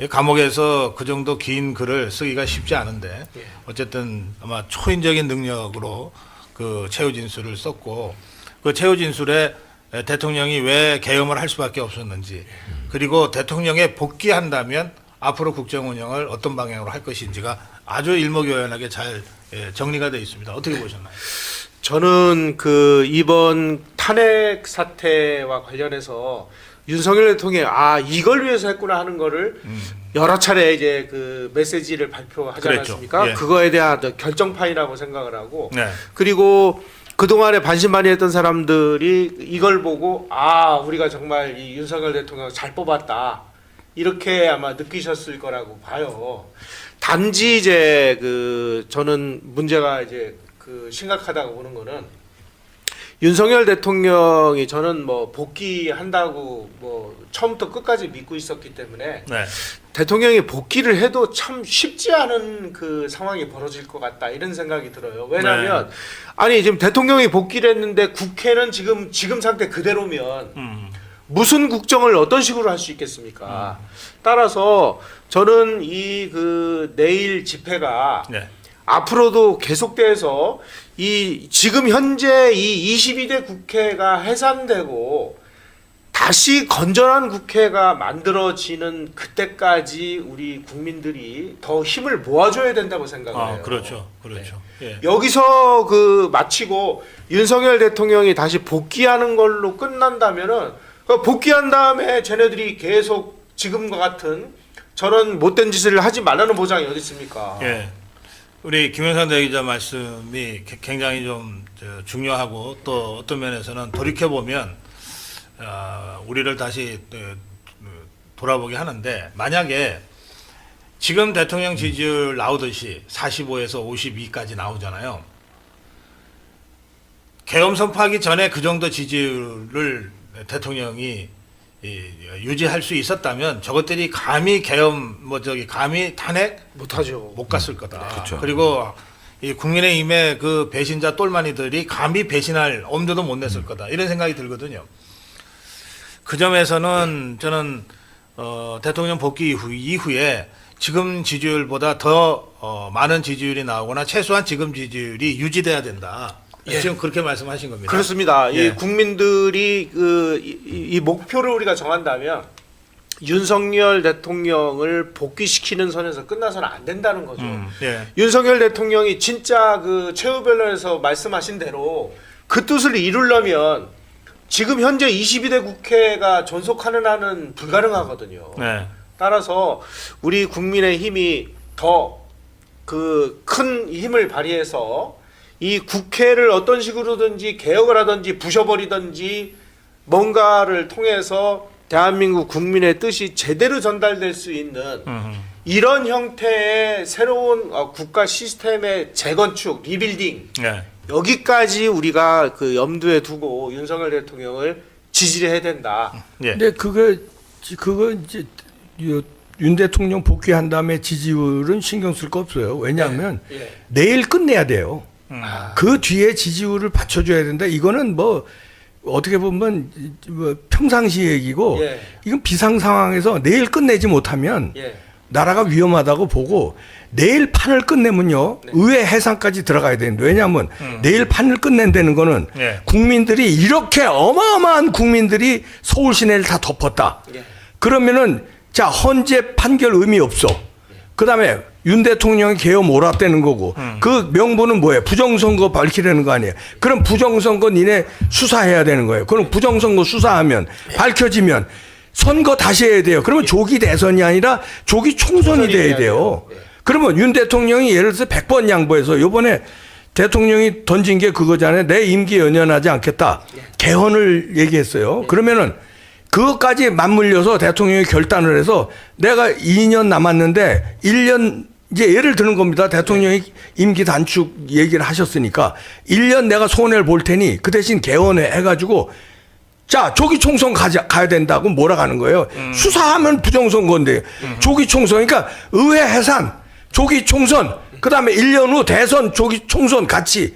감옥에서 그 정도 긴 글을 쓰기가 쉽지 않은데 어쨌든 아마 초인적인 능력으로 그 최후 진술을 썼고 그 최후 진술에 대통령이 왜 계엄을 할 수밖에 없었는지 그리고 대통령에 복귀한다면 앞으로 국정 운영을 어떤 방향으로 할 것인지가 아주 일목요연하게 잘 정리가 되어 있습니다. 어떻게 보셨나요? 저는 그 이번 탄핵 사태와 관련해서 윤석열 대통령이 이걸 위해서 했구나 하는 거를 여러 차례 이제 그 메시지를 발표하지 그랬죠. 않았습니까? 예. 그거에 대한 결정판이라고 생각을 하고 네. 그리고 그동안에 반신반의했던 사람들이 이걸 보고 우리가 정말 이 윤석열 대통령 잘 뽑았다 이렇게 아마 느끼셨을 거라고 봐요. 단지 이제 그 저는 문제가 이제 그 심각하다고 보는 거는 윤석열 대통령이 저는 뭐 복귀한다고 뭐 처음부터 끝까지 믿고 있었기 때문에 네. 대통령이 복귀를 해도 참 쉽지 않은 그 상황이 벌어질 것 같다 이런 생각이 들어요. 왜냐하면 아니 지금 대통령이 복귀를 했는데 국회는 지금 상태 그대로면 무슨 국정을 어떤 식으로 할 수 있겠습니까? 따라서 저는 이 그 내일 집회가 네. 앞으로도 계속돼서 이 지금 현재 이 22대 국회가 해산되고 다시 건전한 국회가 만들어지는 그때까지 우리 국민들이 더 힘을 모아줘야 된다고 생각을 해요. 그렇죠. 그렇죠. 네. 예. 여기서 그 마치고 윤석열 대통령이 다시 복귀하는 걸로 끝난다면은 복귀한 다음에 쟤네들이 계속 지금과 같은 저런 못된 짓을 하지 말라는 보장이 어디 있습니까? 예. 우리 김영삼 대기자 말씀이 굉장히 좀 중요하고 또 어떤 면에서는 돌이켜 보면 우리를 다시 돌아보게 하는데 만약에 지금 대통령 지지율 나오듯이 45에서 52까지 나오잖아요. 계엄 선포하기 전에 그 정도 지지율을 대통령이 유지할 수 있었다면 저것들이 감히 계엄 감히 탄핵 못하죠. 못 갔을 거다. 그렇죠. 그리고 이 국민의힘의 그 배신자 똘마니들이 감히 배신할 엄두도 못 냈을 거다. 이런 생각이 들거든요. 그 점에서는 저는 대통령 복귀 이후에 지금 지지율보다 더 많은 지지율이 나오거나 최소한 지금 지지율이 유지돼야 된다. 예. 지금 그렇게 말씀하신 겁니다. 그렇습니다. 예. 이 국민들이 이 목표를 우리가 정한다면 윤석열 대통령을 복귀시키는 선에서 끝나서는 안 된다는 거죠. 예. 윤석열 대통령이 진짜 그 최후 변론에서 말씀하신 대로 그 뜻을 이루려면 지금 현재 22대 국회가 존속하는 한은 불가능하거든요. 네. 따라서 우리 국민의 힘이 더 그 큰 힘을 발휘해서 이 국회를 어떤 식으로든지 개혁을 하든지 부셔버리든지 뭔가를 통해서 대한민국 국민의 뜻이 제대로 전달될 수 있는 이런 형태의 새로운 국가 시스템의 재건축, 리빌딩 네. 여기까지 우리가 그 염두에 두고 윤석열 대통령을 지지를 해야 된다. 예. 근데 그거 이제 윤 대통령 복귀한 다음에 지지율은 신경 쓸 거 없어요. 왜냐하면 예. 내일 끝내야 돼요. 그 뒤에 지지율을 받쳐줘야 된다. 이거는 뭐 어떻게 보면 뭐 평상시 얘기고 예. 이건 비상 상황에서 내일 끝내지 못하면 예. 나라가 위험하다고 보고 내일 판을 끝내면요 의회 해산까지 들어가야 되는데 왜냐하면 내일 판을 끝낸다는 거는 예. 국민들이 이렇게 어마어마한 국민들이 서울 시내를 다 덮었다. 예. 그러면은 자 헌재 판결 의미 없어. 그다음에 윤 대통령이 계엄 옳았다는 거고 그 명분은 뭐예요? 부정선거 밝히려는 거 아니에요? 그럼 부정선거 니네 수사해야 되는 거예요. 그럼 부정선거 수사하면 밝혀지면 선거 다시 해야 돼요. 그러면 조기 대선이 아니라 조기 총선이 돼야 돼요. 그러면 윤 대통령이 예를 들어서 100번 양보해서 요번에 대통령이 던진 게 그거잖아요. 내 임기 연연하지 않겠다. 개헌을 얘기했어요. 그러면은 그것까지 맞물려서 대통령이 결단을 해서 내가 2년 남았는데 1년 이제 예를 드는 겁니다. 대통령이 임기 단축 얘기를 하셨으니까 1년 내가 손해를 볼 테니 그 대신 개헌해 해가지고 자 조기 총선 가야 된다고 몰아가는 거예요. 수사하면 부정선거인데 조기 총선 그러니까 의회 해산 조기 총선 그다음에 1년 후 대선 조기 총선 같이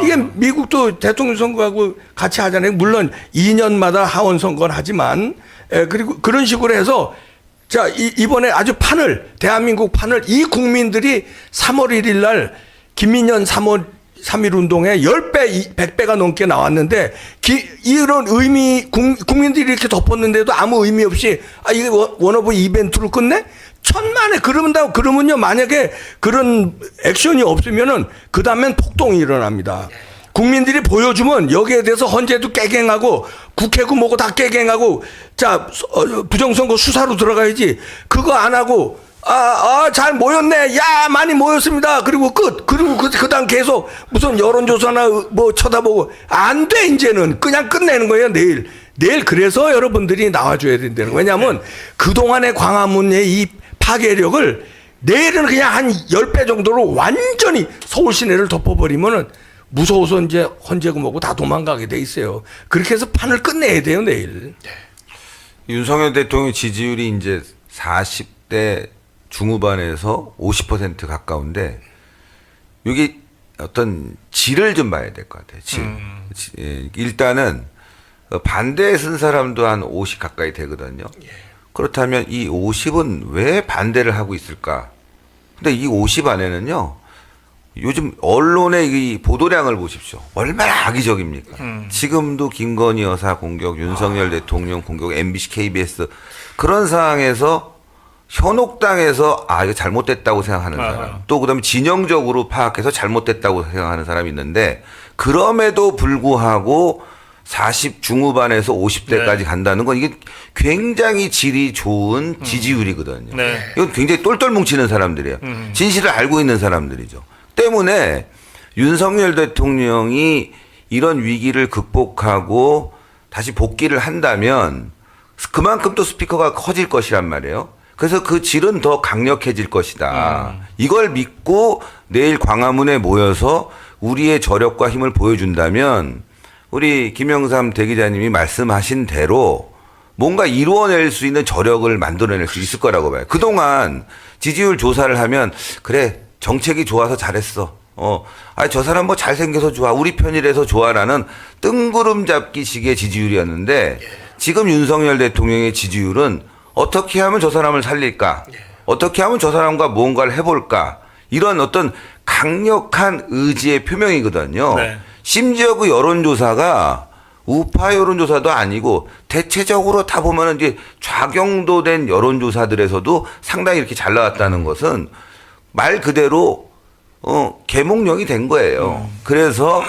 이게 미국도 대통령 선거하고 같이 하잖아요. 물론 2년마다 하원 선거는 하지만 그리고 그런 식으로 해서 자, 이번에 아주 대한민국 판을 이 국민들이 3월 1일 날 김민현 3.1 운동에 10배, 100배가 넘게 나왔는데 이런 국민들이 이렇게 덮었는데도 아무 의미 없이 이게 원오브 이벤트로 끝내? 천만에 그러면요 만약에 그런 액션이 없으면은 그 다음엔 폭동이 일어납니다. 국민들이 보여주면 여기에 대해서 헌재도 깨갱하고 국회고 뭐고 다 깨갱하고 자 부정선거 수사로 들어가야지. 그거 안 하고 잘 모였네. 야 많이 모였습니다. 그리고 그리고 그다음 계속 무슨 여론조사나 뭐 쳐다보고 안 돼. 이제는 그냥 끝내는 거예요. 내일 그래서 여러분들이 나와줘야 된다는 거예요. 왜냐하면 그동안의 광화문의 이 파괴력을 내일은 그냥 한 10배 정도로 완전히 서울 시내를 덮어버리면은 무서워서 이제 헌재고 뭐고 다 도망가게 돼 있어요. 그렇게 해서 판을 끝내야 돼요, 내일. 윤석열 대통령 지지율이 이제 40대 중후반에서 50% 가까운데 여기 어떤 질을 좀 봐야 될 것 같아요. 일단은 반대에 쓴 사람도 한 50 가까이 되거든요. 그렇다면 이 50은 왜 반대를 하고 있을까? 근데 이 50 안에는요. 요즘 언론의 이 보도량을 보십시오. 얼마나 악의적입니까? 지금도 김건희 여사 공격, 윤석열 대통령 공격, MBC, KBS 그런 상황에서 현혹당에서 이거 잘못됐다고 생각하는 사람, 또 그다음에 진영적으로 파악해서 잘못됐다고 생각하는 사람이 있는데 그럼에도 불구하고 40 중후반에서 50대까지 간다는 건 이게 굉장히 질이 좋은 지지율이거든요. 네. 이건 굉장히 똘똘 뭉치는 사람들이에요. 진실을 알고 있는 사람들이죠. 때문에 윤석열 대통령이 이런 위기를 극복하고 다시 복귀를 한다면 그만큼 또 스피커가 커질 것이란 말이에요. 그래서 그 질은 더 강력해질 것이다. 이걸 믿고 내일 광화문에 모여서 우리의 저력과 힘을 보여준다면 우리 김영삼 대기자님이 말씀하신 대로 뭔가 이루어낼 수 있는 저력을 만들어낼 수 있을 거라고 봐요. 그동안 지지율 조사를 하면 그래 정책이 좋아서 잘했어. 저 사람 뭐 잘생겨서 좋아. 우리 편이라서 좋아라는 뜬구름 잡기식의 지지율이었는데 지금 윤석열 대통령의 지지율은 어떻게 하면 저 사람을 살릴까? 어떻게 하면 저 사람과 뭔가를 해볼까? 이런 어떤 강력한 의지의 표명이거든요. 네. 심지어 그 여론조사가 우파 여론조사도 아니고 대체적으로 다 보면은 이제 좌경도된 여론조사들에서도 상당히 이렇게 잘 나왔다는 것은 말 그대로 계몽령이 된 거예요. 그래서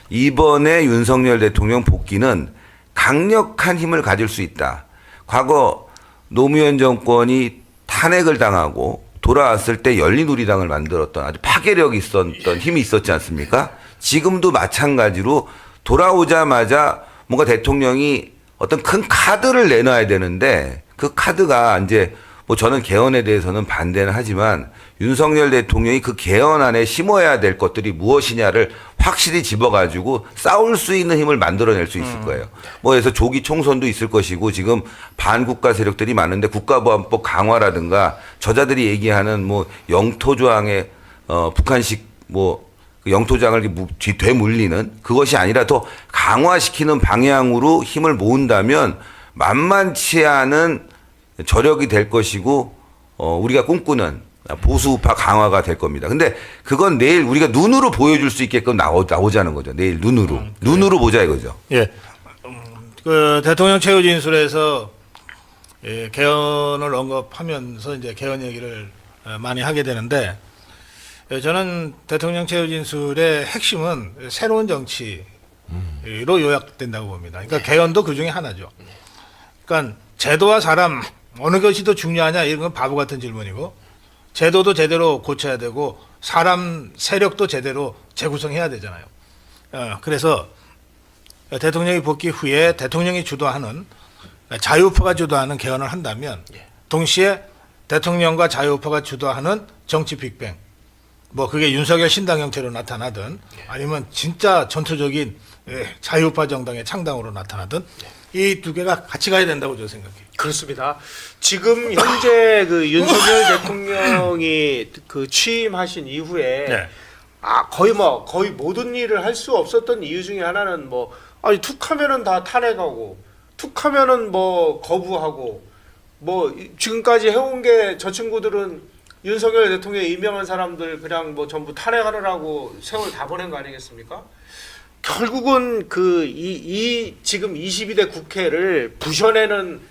이번에 윤석열 대통령 복귀는 강력한 힘을 가질 수 있다. 과거 노무현 정권이 탄핵을 당하고 돌아왔을 때 열린우리당을 만들었던 아주 파괴력이 있었던 힘이 있었지 않습니까? 지금도 마찬가지로 돌아오자마자 뭔가 대통령이 어떤 큰 카드를 내놔야 되는데 그 카드가 이제 뭐 저는 개헌에 대해서는 반대는 하지만 윤석열 대통령이 그 개헌 안에 심어야 될 것들이 무엇이냐를 확실히 집어가지고 싸울 수 있는 힘을 만들어낼 수 있을 거예요. 뭐 그래서 조기 총선도 있을 것이고 지금 반국가 세력들이 많은데 국가보안법 강화라든가 저자들이 얘기하는 뭐 영토조항의 북한식 뭐 영토장을 되물리는 그것이 아니라 더 강화시키는 방향으로 힘을 모은다면 만만치 않은 저력이 될 것이고 우리가 꿈꾸는 보수우파 강화가 될 겁니다. 근데 그건 내일 우리가 눈으로 보여줄 수 있게끔 나오자는 거죠. 내일 눈으로 보자 이거죠. 예. 그 대통령 최후 진술에서 개헌을 언급하면서 이제 개헌 얘기를 많이 하게 되는데 저는 대통령 최후 진술의 핵심은 새로운 정치로 요약된다고 봅니다. 그러니까 개헌도 그 중에 하나죠. 그러니까 제도와 사람 어느 것이 더 중요하냐 이런 건 바보 같은 질문이고 제도도 제대로 고쳐야 되고 사람 세력도 제대로 재구성해야 되잖아요. 그래서 대통령이 복귀 후에 대통령이 주도하는 자유우파가 주도하는 개헌을 한다면 동시에 대통령과 자유우파가 주도하는 정치 빅뱅 뭐 그게 윤석열 신당 형태로 나타나든 아니면 진짜 전투적인 자유우파 정당의 창당으로 나타나든 이 두 개가 같이 가야 된다고 저는 생각해요. 그렇습니다. 지금 현재 그 윤석열 대통령이 그 취임하신 이후에 네. 거의 모든 일을 할 수 없었던 이유 중에 하나는 툭하면은 다 탄핵하고 툭하면은 뭐 거부하고 뭐 지금까지 해온 게 저 친구들은 윤석열 대통령에 임명한 사람들 그냥 뭐 전부 탄핵하느라고 세월 다 보낸 거 아니겠습니까? 결국은 이 지금 22대 국회를 부셔내는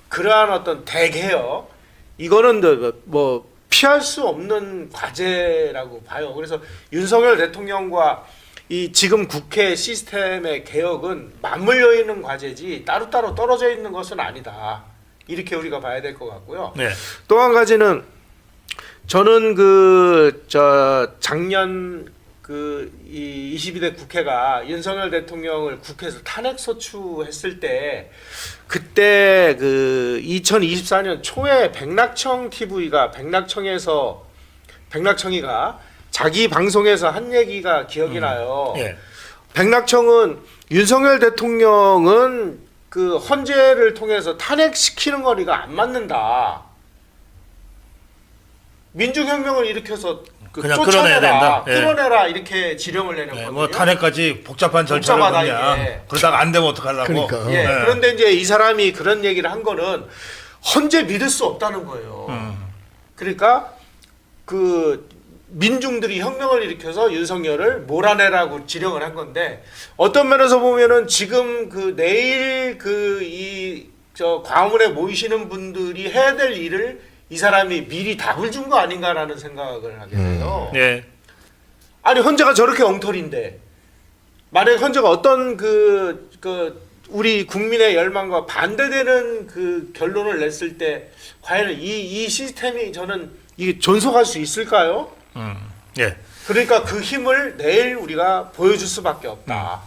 그러한 어떤 대개혁 이거는 뭐 피할 수 없는 과제라고 봐요. 그래서 윤석열 대통령과 이 지금 국회 시스템의 개혁은 맞물려 있는 과제지 따로따로 떨어져 있는 것은 아니다. 이렇게 우리가 봐야 될 것 같고요. 네. 또 한 가지는 저는 작년 이 22대 국회가 윤석열 대통령을 국회에서 탄핵 소추했을 때 그때 2024년 초에 백낙청이가 자기 방송에서 한 얘기가 기억이 나요. 예. 백낙청은 윤석열 대통령은 그 헌재를 통해서 탄핵시키는 거리가 안 맞는다. 민중혁명을 일으켜서 그냥 쫓아내라, 끌어내야 된다. 예. 끌어내라 이렇게 지령을 내렸거든요. 뭐 탄핵까지 복잡한 절차를 복잡하다, 그냥 이게. 그러다가 안 되면 어떡하려고. 그러니까. 예. 예. 그런데 이제 이 사람이 그런 얘기를 한 거는 헌재 믿을 수 없다는 거예요. 그러니까 민중들이 혁명을 일으켜서 윤석열을 몰아내라고 지령을 한 건데 어떤 면에서 보면은 지금 내일 광화문에 모이시는 분들이 해야 될 일을 이 사람이 미리 답을 준 거 아닌가라는 생각을 하게 돼요. 예. 아니 헌재가 저렇게 엉터리인데 만약 헌재가 어떤 우리 국민의 열망과 반대되는 결론을 냈을 때 과연 이 시스템이 저는 이게 존속할 수 있을까요? 예. 그러니까 그 힘을 내일 우리가 보여줄 수밖에 없다.